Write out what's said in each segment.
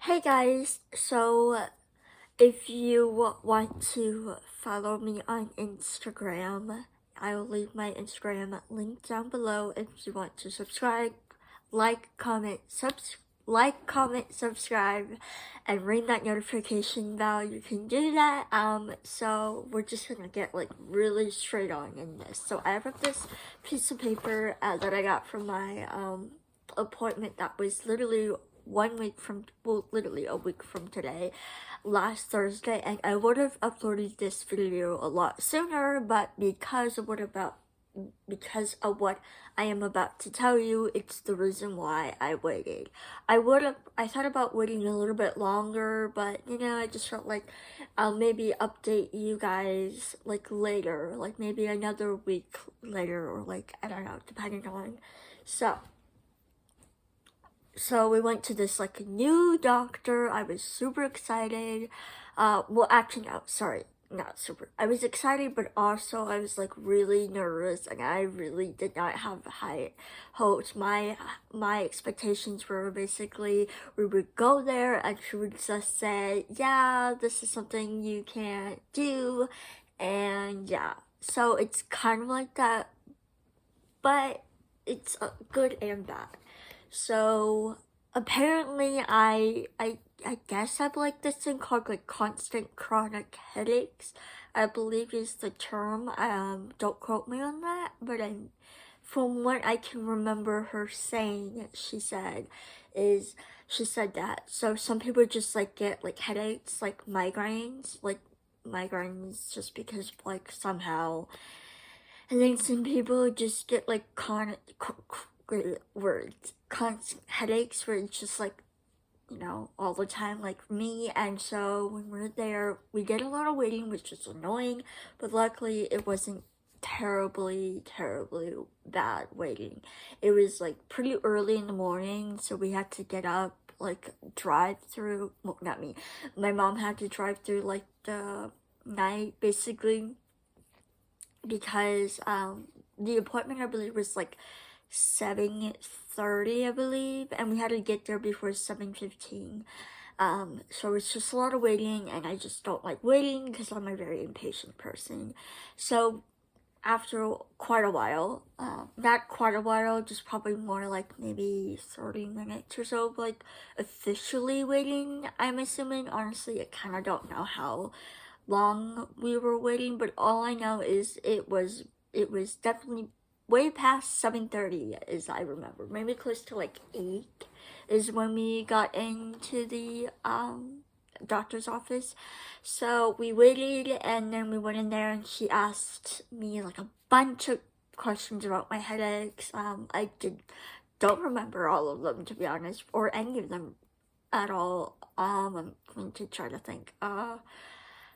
Hey guys, so if you want to follow me on Instagram, I will leave my Instagram link down below. If you want to subscribe, subscribe, and ring that notification bell, you can do that. So we're just gonna get like really straight on in this. So I have this piece of paper that I got from my appointment that was literally 1 week from, well, literally a week from today, last Thursday, and I would have uploaded this video a lot sooner, but because of what I am about to tell you, it's the reason why I waited. I thought about waiting a little bit longer, but I just felt like I'll maybe update you guys like later, like maybe another week later, or like, I don't know, depending on. So we went to this like new doctor. I was super excited. Well, actually, no, sorry, not super. I was excited, but also I was like really nervous, and I really did not have high hopes. My expectations were basically we would go there, and she would just say, "Yeah, this is something you can't do," and yeah. So it's kind of like that, but it's good and bad. So apparently I guess I have like this thing called like constant chronic headaches, I believe is the term. Don't quote me on that, but from what I can remember her saying, she said that. So some people just like get like headaches, like migraines just because like somehow, and then some people just get like constant headaches where it's just like, all the time, like me. And so when we're there, we did a lot of waiting, which is annoying, but luckily it wasn't terribly bad waiting. It was like pretty early in the morning, so we had to get up, like drive through, well, not me, my mom had to drive through like the night basically, because the appointment I believe was like 7:30, I believe, and we had to get there before 7:15. So it's just a lot of waiting, and I just don't like waiting because I'm a very impatient person. So after quite a while, not quite a while, just probably more like maybe 30 minutes or so, like officially waiting, I'm assuming. Honestly, I kind of don't know how long we were waiting, but all I know is it was definitely way past 7:30, as I remember. Maybe close to like 8 is when we got into the doctor's office. So we waited, and then we went in there, and she asked me like a bunch of questions about my headaches. Don't remember all of them, to be honest, or any of them at all. I'm going to try to think. I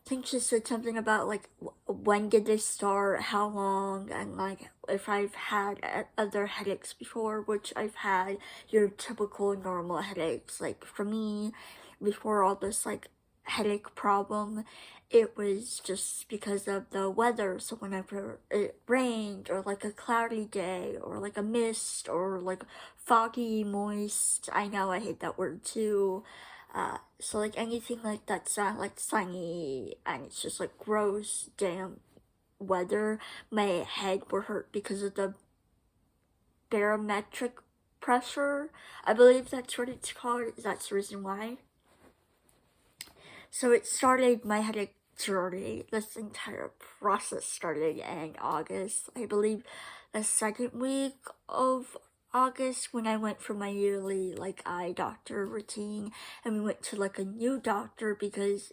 think she said something about like when did they start, how long, and like if I've had other headaches before, which I've had your typical normal headaches. Like for me, before all this like headache problem, it was just because of the weather. So whenever it rained, or like a cloudy day, or like a mist, or like foggy, moist, I know I hate that word too. So like anything like that's not like sunny and it's just like gross, damp weather, my head will hurt because of the barometric pressure. I believe that's what it's called. That's the reason why. So it started, my headache journey, this entire process started in August. I believe the second week of August, when I went for my yearly like eye doctor routine, and we went to like a new doctor because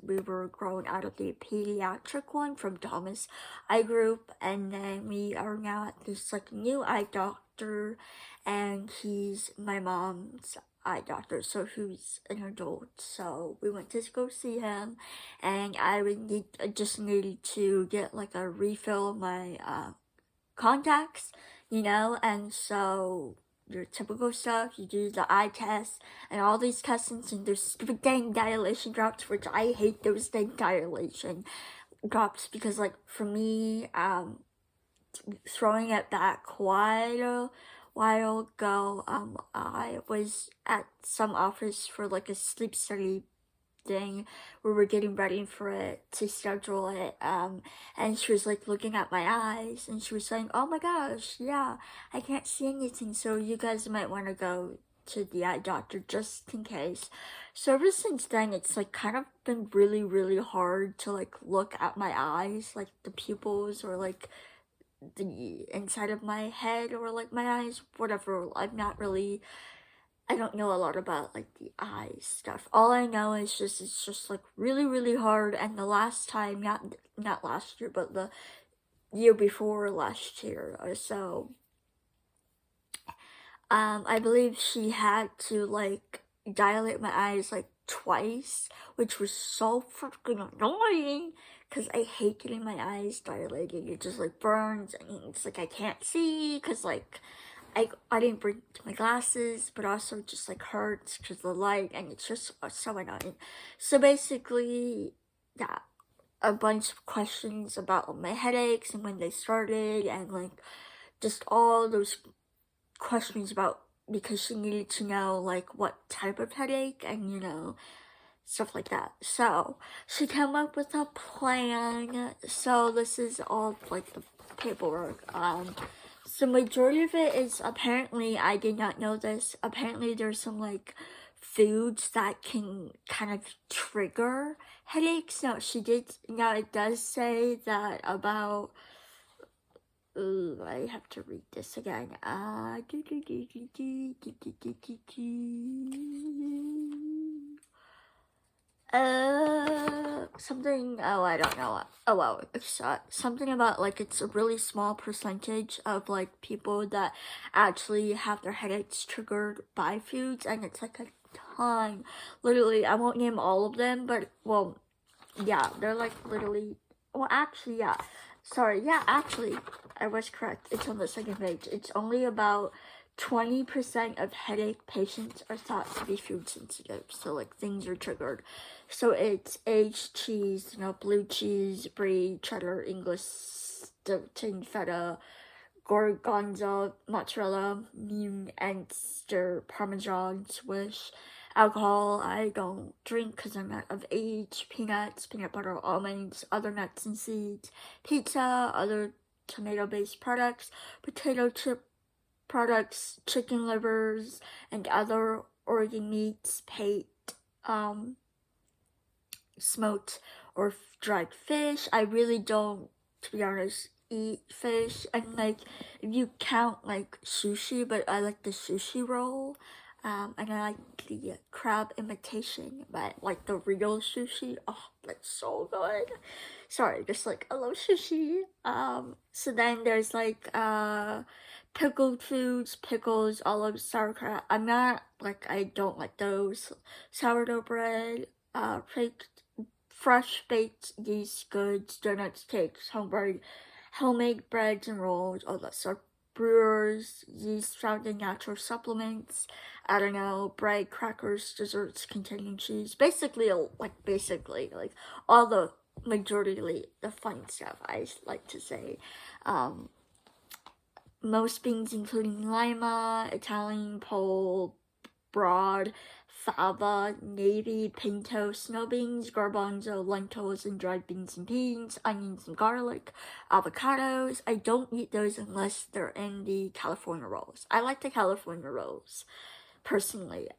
we were growing out of the pediatric one from Thomas Eye Group, and then we are now at this like new eye doctor, and he's my mom's eye doctor, so who's an adult. So we went to go see him, and I just needed to get like a refill of my contacts, and so your typical stuff, you do the eye test and all these tests, and there's stupid dang dilation drops, which I hate those dang dilation drops, because like for me, throwing it back quite a while ago, I was at some office for like a sleep study thing. We were getting ready for it to schedule it. And she was like looking at my eyes and she was saying, "Oh my gosh, yeah, I can't see anything. So you guys might want to go to the eye doctor just in case." So ever since then, it's like kind of been really, really hard to like look at my eyes, like the pupils or like the inside of my head or like my eyes, whatever. I don't know a lot about like the eyes stuff. All I know is just it's just like really, really hard. And the last time, not last year, but the year before last year or so, I believe she had to like dilate my eyes like twice, which was so freaking annoying because I hate getting my eyes dilated. It just like burns and it's like I can't see because like I didn't bring my glasses, but also just like hurts because of the light and it's just so annoying. So basically, yeah, a bunch of questions about my headaches and when they started and like just all those questions about because she needed to know like what type of headache and stuff like that. So she came up with a plan. So this is all like the paperwork. So majority of it is apparently, I did not know this. Apparently there's some like foods that can kind of trigger headaches. Now it does say that about I have to read this again. Something, oh, I don't know. Oh, well, it's something about like it's a really small percentage of like people that actually have their headaches triggered by foods, and it's like a ton. Literally, I won't name all of them, but well, yeah, they're like literally. Well, actually, yeah. Sorry, yeah, actually, I was correct. It's on the second page. It's only about 20% of headache patients are thought to be food sensitive. So, like, things are triggered. So, it's aged cheese, blue cheese, brie, cheddar, English, Stilton, feta, gorgonzola, mozzarella, Munster, Parmesan, Swiss. Alcohol, I don't drink because I'm not of age. Peanuts, peanut butter, almonds, other nuts and seeds. Pizza, other tomato-based products. Potato chip products, chicken livers, and other organ meats, smoked or dried fish. I really don't, to be honest, eat fish. And like, if you count like sushi, but I like the sushi roll. And I like the crab imitation, but like the real sushi, oh, that's so good. Sorry, just like I love sushi. So then there's like pickled foods, pickles, olives, sauerkraut. I don't like those. Sourdough bread, fresh baked yeast goods, donuts, cakes, homemade breads and rolls, all that stuff. Brewers, yeast found in natural supplements, I don't know, bread, crackers, desserts containing cheese. Basically, all the majority the fun stuff, I like to say. Most beans including lima, Italian pole, broad, fava, navy, pinto, snow beans, garbanzo, lentils, and dried beans and peas, onions and garlic, avocados. I don't eat those unless they're in the California rolls. I like the California rolls, personally.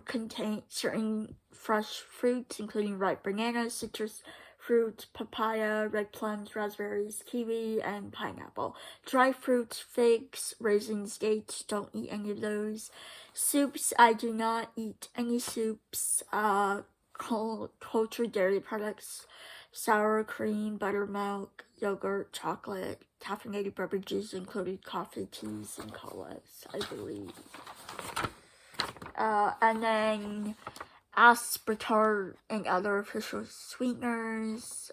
Contain certain fresh fruits, including ripe bananas, citrus fruits, papaya, red plums, raspberries, kiwi, and pineapple. Dry fruits, figs, raisins, dates, don't eat any of those. Soups, I do not eat any soups. Cultured dairy products, sour cream, buttermilk, yogurt, chocolate, caffeinated beverages, including coffee, teas, and colas, I believe. And then aspartame and other artificial sweeteners,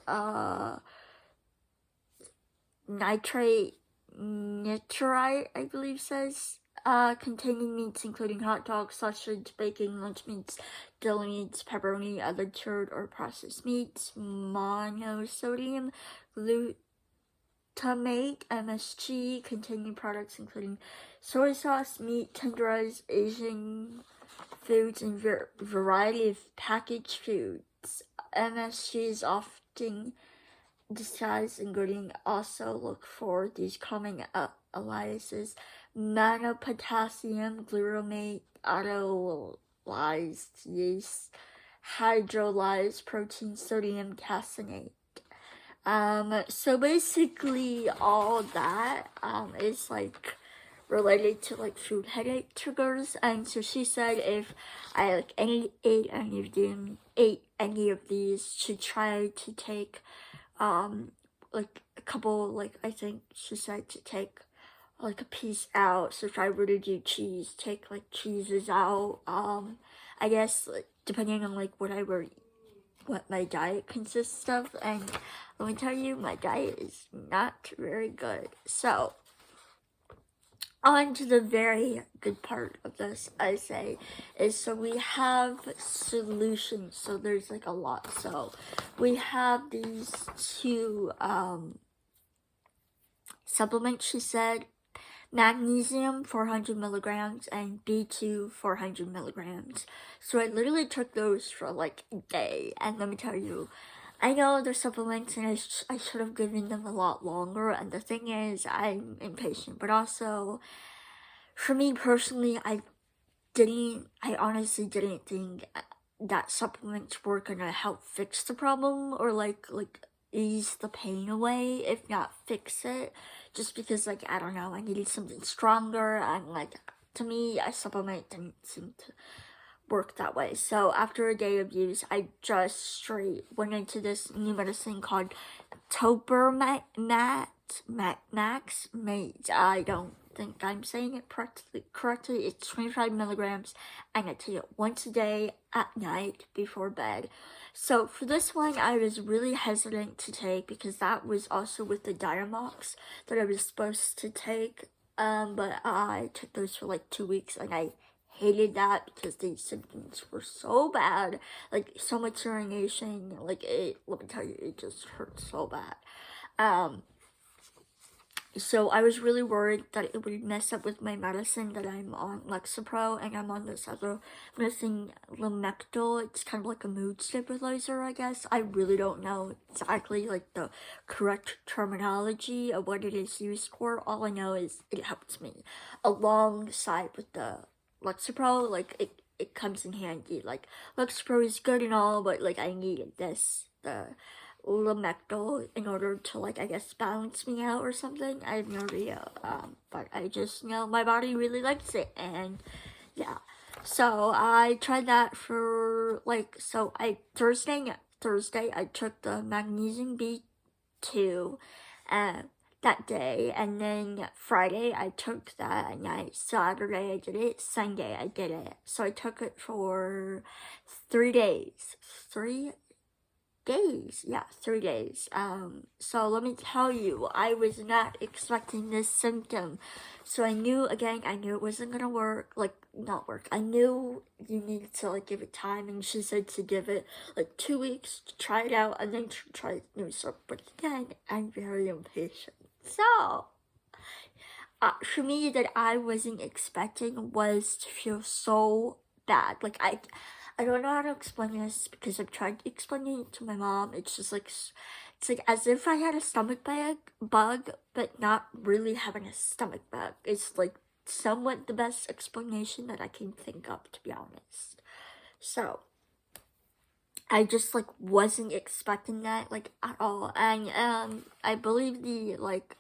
nitrite, I believe says, containing meats including hot dogs, sausage, bacon, lunch meats, deli meats, pepperoni, other cured or processed meats, monosodium, Optimate MSG, containing products including soy sauce, meat, tenderized Asian foods, and variety of packaged foods. MSG is often disguised ingredient. Also look for these common aliases: monopotassium glutamate, autolyzed yeast, hydrolyzed protein, sodium caseinate. So basically all that is like related to like food headache triggers. And so she said if I like ate any of these, to try to take like a couple, like I think she said to take like a piece out. So if I were to do cheese, take like cheeses out. I guess like depending on like what my diet consists of, and let me tell you, my diet is not very good. So on to the very good part of this, I say, is so we have solutions. So there's like a lot. So we have these two supplements, she said: magnesium 400 milligrams and B2 400 milligrams. So I literally took those for like a day, and let me tell you, I know they're supplements and I should have given them a lot longer, and the thing is, I'm impatient, but also, for me personally, I honestly didn't think that supplements were gonna help fix the problem, or like ease the pain away, if not fix it, just because like, I don't know, I needed something stronger, and like, to me, a supplement didn't seem to work that way. So after a day of use, I just straight went into this new medicine called Toper Max. I don't think I'm saying it correctly. It's 25 milligrams, and I take it once a day at night before bed. So for this one, I was really hesitant to take because that was also with the Diamox that I was supposed to take. But I took those for like 2 weeks, and I hated that because the symptoms were so bad, like so much urination, like let me tell you, it just hurt so bad. So I was really worried that it would mess up with my medicine, that I'm on Lexapro, and I'm on this other medicine, Lamictal. It's kind of like a mood stabilizer, I guess. I really don't know exactly like the correct terminology of what it is used for. All I know is it helps me alongside with the Lexapro. Like it comes in handy. Like Lexapro is good and all, but like I needed the Lamictal in order to like, I guess, balance me out or something. I have no idea. But I just know my body really likes it, and yeah. So I tried that for like, so Thursday I took the magnesium B2 that day, and then Friday I took that at night. Saturday I did it. Sunday I did it. So I took it for 3 days. 3 days. Yeah, 3 days. So let me tell you, I was not expecting this symptom. So I knew it wasn't gonna work, like, not work. I knew you needed to, like, give it time, and she said to give it, like, 2 weeks to try it out, and then to try new stuff. But again, I'm very impatient. So, for me, that I wasn't expecting was to feel so bad. Like, I don't know how to explain this because I've tried explaining it to my mom. It's just like, it's like as if I had a stomach bug, but not really having a stomach bug. It's like somewhat the best explanation that I can think of, to be honest. So I just like wasn't expecting that, like, at all. And I believe the like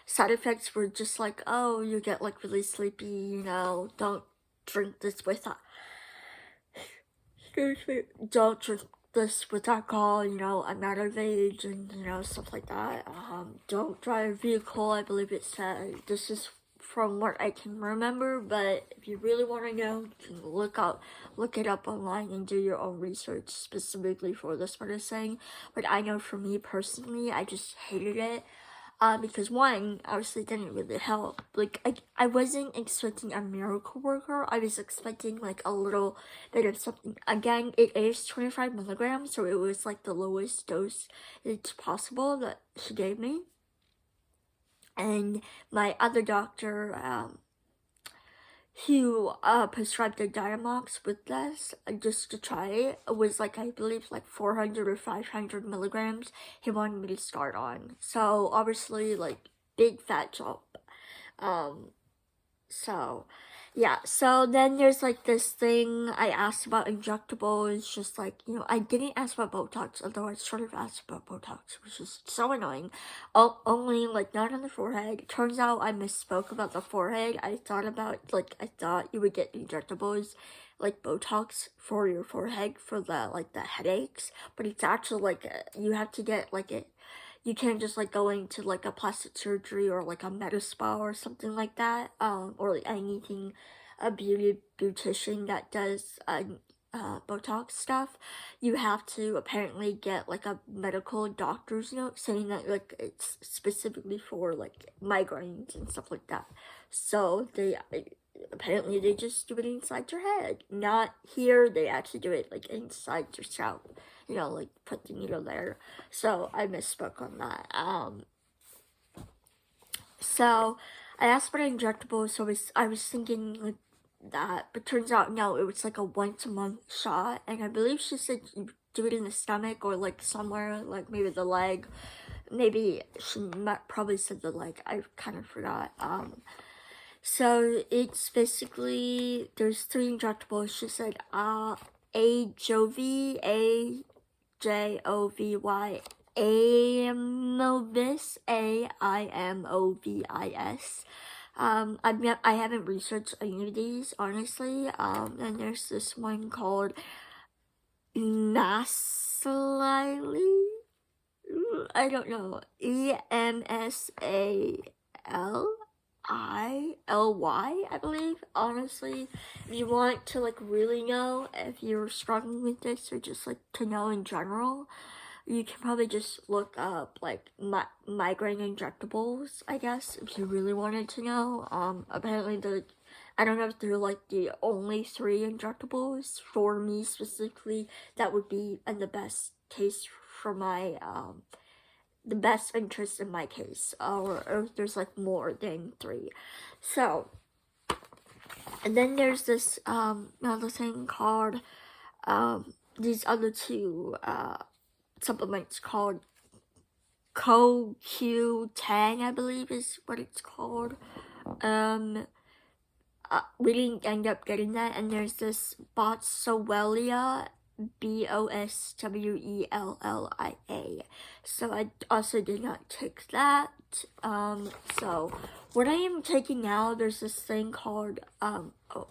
side effects were just like, oh, you get like really sleepy, don't drink this with don't drink this with alcohol, I'm not of age, and stuff like that. Don't drive a vehicle, I believe it said. This is from what I can remember, but if you really want to know, you can look it up online and do your own research specifically for this medicine. But I know for me personally, I just hated it. Because one, obviously didn't really help. Like, I wasn't expecting a miracle worker. I was expecting like a little bit of something. Again, it is 25 milligrams, so it was like the lowest dose it's possible that she gave me. And my other doctor, who prescribed the Diamox with this just to try it, was like, I believe like 400 or 500 milligrams he wanted me to start on. So obviously, like, big fat jump. So yeah, so then there's like this thing I asked about injectables, just like, I didn't ask about Botox, although I sort of asked about Botox, which is so annoying. Only like not on the forehead. Turns out I misspoke about the forehead. I thought you would get injectables like Botox for your forehead for the headaches, but it's actually like you have to get like it. You can't just like go into like a plastic surgery or like a med spa or something like that, or like anything, a beautician that does Botox stuff. You have to apparently get like a medical doctor's note saying that like it's specifically for like migraines and stuff like that. So apparently they just do it inside your head, not here. They actually do it like inside your scalp, like put the needle there. So I misspoke on that. So I asked for an injectable, so I was thinking like that, but turns out no, it was like a once a month shot, and I believe she said you do it in the stomach or like somewhere, like maybe the leg. Maybe she probably said the leg. I kind of forgot. So it's basically there's 3 injectables. She said Ajovy, AJOVY, Aimovis, AIMOVIS. I haven't researched any of these, honestly. And there's this one called Nasalili. I don't know. EMSALILY, I believe. Honestly, if you want to like really know if you're struggling with this or just like to know in general, you can probably just look up like migraine injectables, I guess, if you really wanted to know. Apparently I don't know if they're like the only 3 injectables for me specifically that would be in the best case for my the best interest in my case, or if there's like more than 3. So, and then there's this another thing called these other 2 supplements called CoQ10, I believe is what it's called. We didn't end up getting that, and there's this Boswellia, Boswellia. So I also did not take that. So what I am taking now, there's this thing called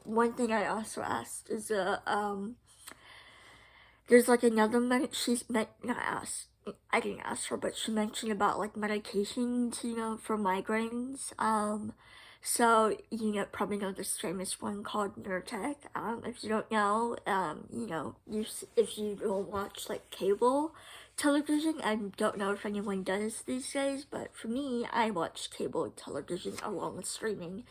one thing I also asked is there's like another I didn't ask her, but she mentioned about like medications, for migraines. So probably know this famous one called Nurtec. If you don't know, if you don't watch like cable television, I don't know if anyone does these days, but for me, I watch cable television along with streaming.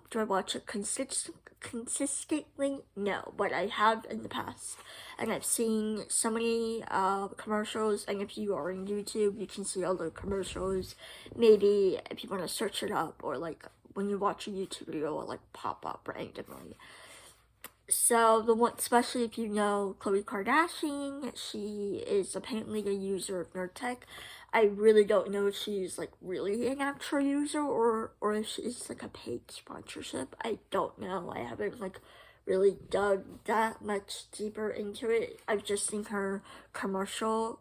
Do I watch it consistently? No, but I have in the past, and I've seen so many commercials. And if you are on YouTube, you can see all the commercials. Maybe if you want to search it up, or like when you watch a YouTube video, it'll like pop up randomly. So the one, especially if you know Khloe Kardashian, she is apparently a user of Nurtec. I really don't know if she's like really an actual user or if she's like a paid sponsorship. I don't know. I haven't like really dug that much deeper into it. I've just seen her commercial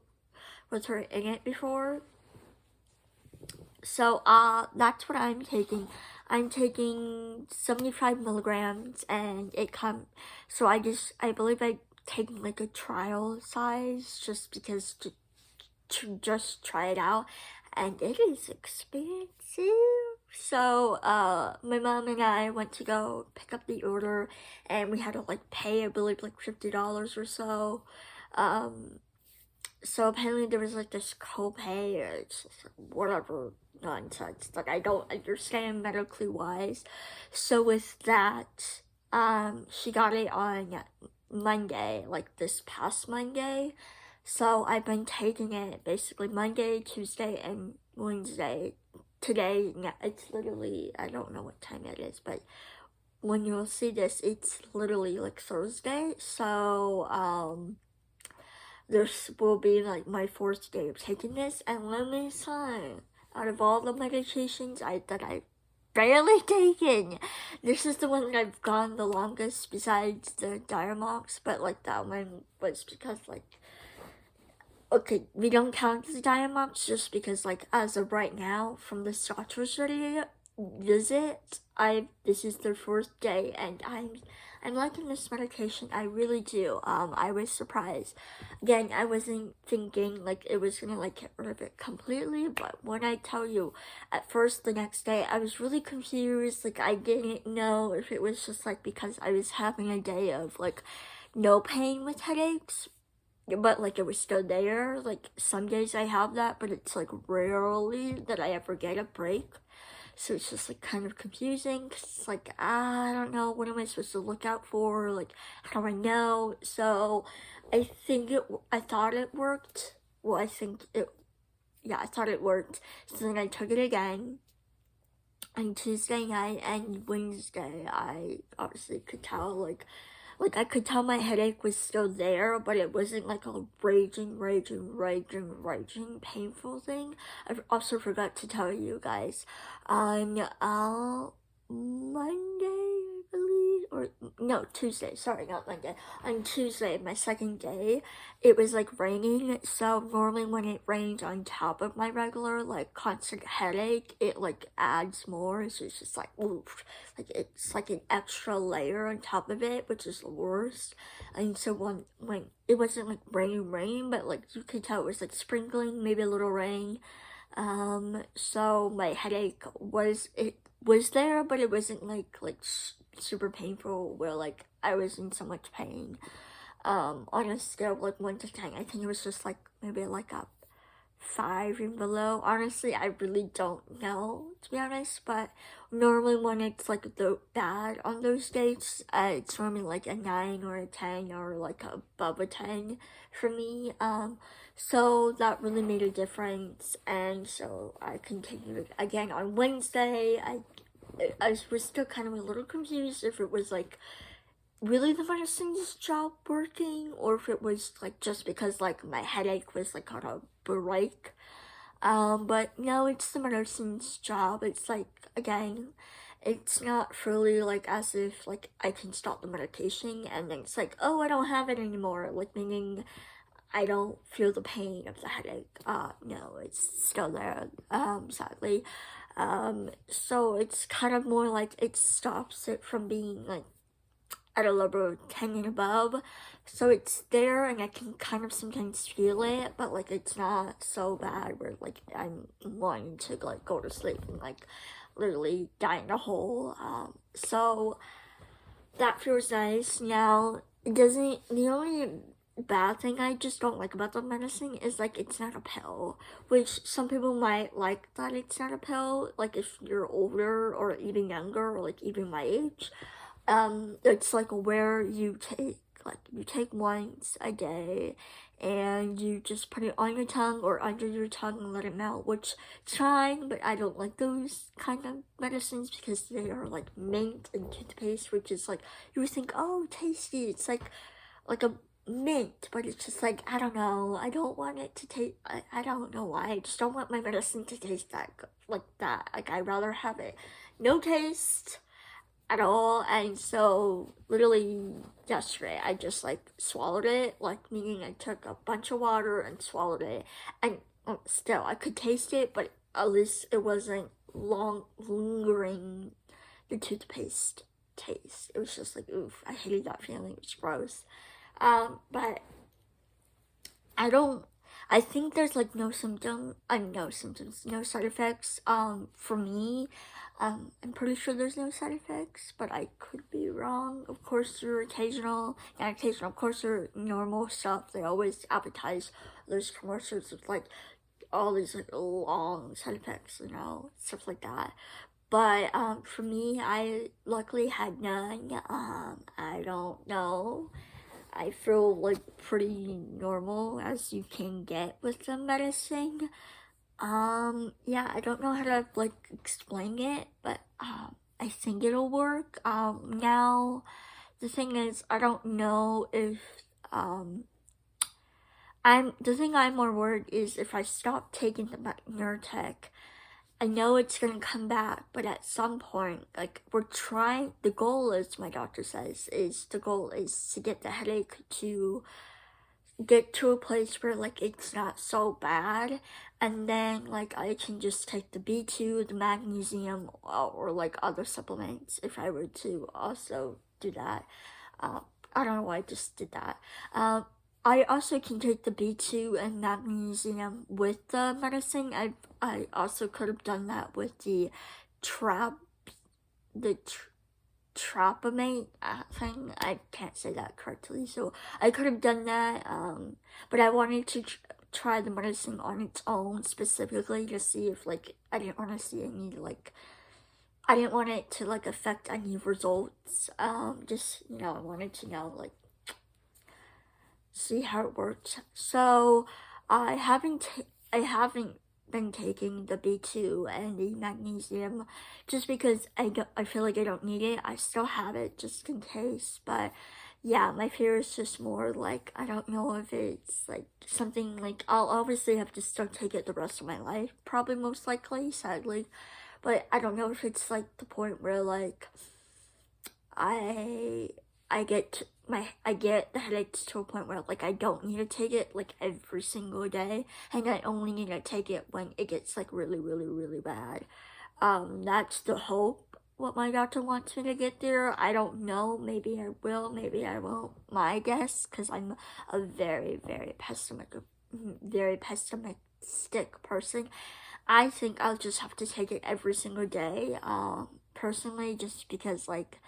with her in it before. So that's what I'm taking. I'm taking 75 milligrams, and so I believe I taking like a trial size just because to just try it out, and it is expensive. So my mom and I went to go pick up the order, and we had to like pay, I believe, like $50 or so. So apparently there was like this copay or it's just whatever nonsense that I don't understand medically wise. So with that, she got it on Monday, like this past Monday. So I've been taking it basically Monday, Tuesday, and Wednesday today, yeah, it's literally, I don't know what time it is, but when you'll see this, it's literally like Thursday. So, this will be like my fourth day of taking this, and let me say, out of all the medications that I've barely taken, this is the one that I've gone the longest besides the Diamox, but like that one was because like, okay, we don't count the Diamox just because like as of right now from the doctor's visit, this is the fourth day and I'm liking this medication. I really do. I was surprised. Again, I wasn't thinking like it was gonna like get rid of it completely, but when I tell you, at first the next day I was really confused. Like I didn't know if it was just like because I was having a day of like no pain with headaches, but like it was still there. Like some days I have that, but it's like rarely that I ever get a break. So it's just like kind of confusing. 'Cause it's like I don't know, what am I supposed to look out for? Like how do I know? So I thought it worked. Well, I thought it worked. So then I took it again on Tuesday night and Wednesday. I obviously could tell like I could tell my headache was still there, but it wasn't like a raging painful thing. I also forgot to tell you guys on Monday, I believe, or no, Tuesday, sorry, not Monday. On Tuesday, my second day, it was like raining. So normally when it rains on top of my regular like constant headache, it like adds more. So it's just like oof, like it's like an extra layer on top of it, which is the worst. And so when it wasn't like rain, but like you could tell it was like sprinkling, maybe a little rain. So my headache was there, but it wasn't like super painful where like I was in so much pain. On a scale of like 1 to 10, I think it was just like maybe like a 5 and below. Honestly, I really don't know, to be honest, but normally when it's like bad on those days, it's normally like a 9 or a 10 or like above a 10 for me. So that really made a difference, and so I continued again on Wednesday. I was still kind of a little confused if it was like really the medicine's job working or if it was like just because like my headache was like on a break. But no, it's the medicine's job. It's like, again, it's not fully like as if like I can stop the medication and then it's like, oh, I don't have it anymore, like meaning I don't feel the pain of the headache. No, it's still there, sadly. So it's kind of more like it stops it from being like at a level of 10 and above. So it's there and I can kind of sometimes feel it, but like it's not so bad where like I'm wanting to like go to sleep and like literally die in a hole. So that feels nice. Now, the only bad thing I just don't like about the medicine is like it's not a pill, which some people might like that it's not a pill, like if you're older or even younger or like even my age. It's like where you take once a day and you just put it on your tongue or under your tongue and let it melt, which is fine, but I don't like those kind of medicines because they are like mint and toothpaste, which is like, you would think, oh, tasty, it's like a mint, but it's just like, I don't know, I don't want it to taste, I don't know why, I just don't want my medicine to taste like that, like I'd rather have it no taste at all. And so literally yesterday I just like swallowed it, like meaning I took a bunch of water and swallowed it, and still I could taste it, but at least it wasn't lingering the toothpaste taste. It was just like oof, I hated that feeling. It was gross. But I think there's like no symptoms, no side effects. For me, I'm pretty sure there's no side effects, but I could be wrong. Of course, there are of course, there are normal stuff. They always advertise those commercials with like all these like long side effects, stuff like that. But for me, I luckily had none. I don't know. I feel like pretty normal as you can get with the medicine. Yeah, I don't know how to like explain it, but I think it'll work. Now the thing is, I don't know if um the thing I'm more worried is if I stop taking the Nurtec, I know it's gonna come back, but at some point, like we're trying. The goal is, my doctor says, is to get the headache to get to a place where like it's not so bad, and then like I can just take the B2, the magnesium, or like other supplements if I were to also do that. uh, I don't know why I just did that. I also can take the B2 and magnesium with the medicine. I also could have done that with the trap the tropamate thing. I can't say that correctly, so I could have done that. But I wanted to try the medicine on its own specifically to see if like I didn't want to see any like I didn't want it to like affect any results. Just I wanted to know like see how it works. So I haven't been taking the B2 and the magnesium just because I feel like I don't need it. I still have it just in case, but yeah, my fear is just more like I don't know if it's like something like I'll obviously have to still take it the rest of my life, probably most likely, sadly. But I don't know if it's like the point where like I I get the headaches to a point where like I don't need to take it like every single day, and I only need to take it when it gets like really really really bad. That's the hope. What my doctor wants me to get there. I don't know. Maybe I will. Maybe I won't. My guess, because I'm a very pessimistic person. I think I'll just have to take it every single day. Personally, just because like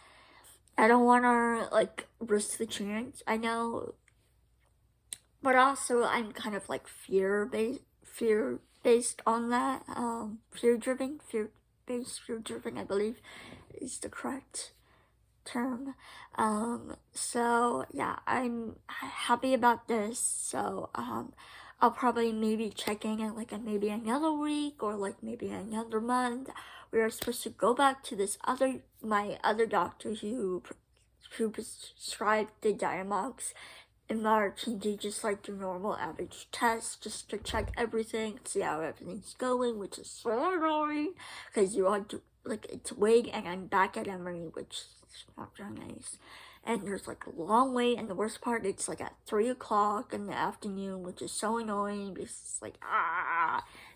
I don't want to like risk the chance. I know, but also I'm kind of like fear based on that. Fear driven. I believe is the correct term. So yeah, I'm happy about this. So I'll probably maybe check in like maybe another week or like maybe another month. We are supposed to go back to my other doctor who prescribed the Diamox in March and do just like the normal average test just to check everything, see how everything's going, which is so annoying because you want to like it's wait and I'm back at Emory, which is not very nice. And there's like a long wait, and the worst part, it's like at 3 o'clock in the afternoon, which is so annoying because it's like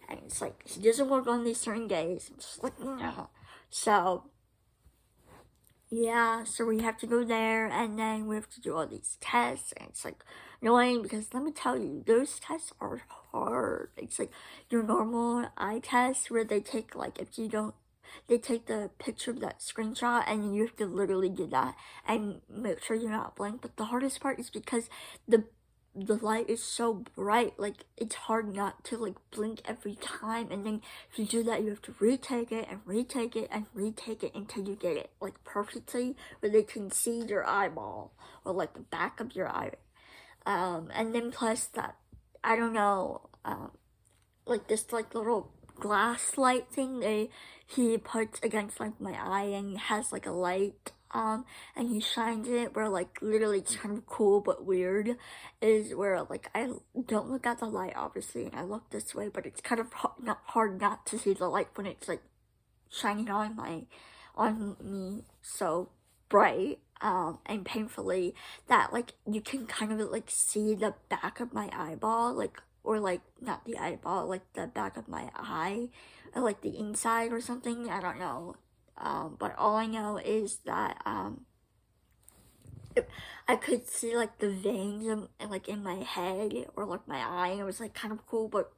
and it's like it doesn't work on these certain days. It's just like no. So yeah, so we have to go there and then we have to do all these tests, and it's like annoying because let me tell you, those tests are hard. It's like your normal eye test where they take like if you don't they take the picture of that screenshot and you have to literally do that and make sure you're not blank. But the hardest part is because the light is so bright, like it's hard not to like blink every time, and then if you do that you have to retake it and retake it and retake it until you get it like perfectly where they can see your eyeball or like the back of your eye. And then plus that I don't know, like this like little glass light thing he puts against like my eye, and he has like a light and he shines it where like literally it's kind of cool but weird, is where like I don't look at the light obviously and I look this way, but it's kind of hard not to see the light when it's like shining on me so bright and painfully that like you can kind of like see the back of my eyeball, like or like not the eyeball, like the back of my eye, or like the inside or something. I don't know. But all I know is that I could see like the veins like in my head or like my eye, and it was like kind of cool, but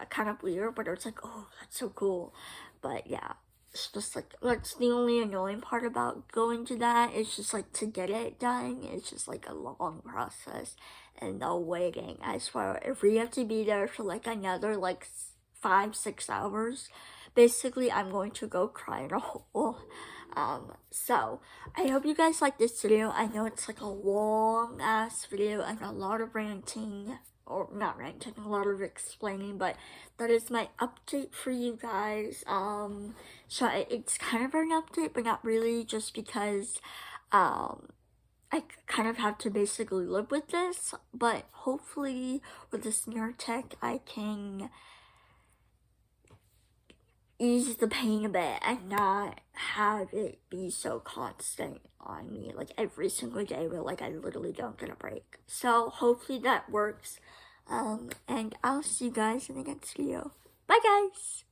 kind of weird. But it was like, oh, that's so cool. But yeah, it's just like that's the only annoying part about going to that. It's just like to get it done. It's just like a long process and no waiting. I swear, if we have to be there for like another like 5-6 hours, basically I'm going to go cry in a hole. So I hope you guys like this video. I know it's like a long ass video and a lot of ranting, or not ranting, a lot of explaining, but that is my update for you guys. So it's kind of an update, but not really, just because I kind of have to basically live with this, but hopefully with this mirror tech I can ease the pain a bit and not have it be so constant on me, like every single day where like I literally don't get a break. So hopefully that works, and I'll see you guys in the next video. Bye guys!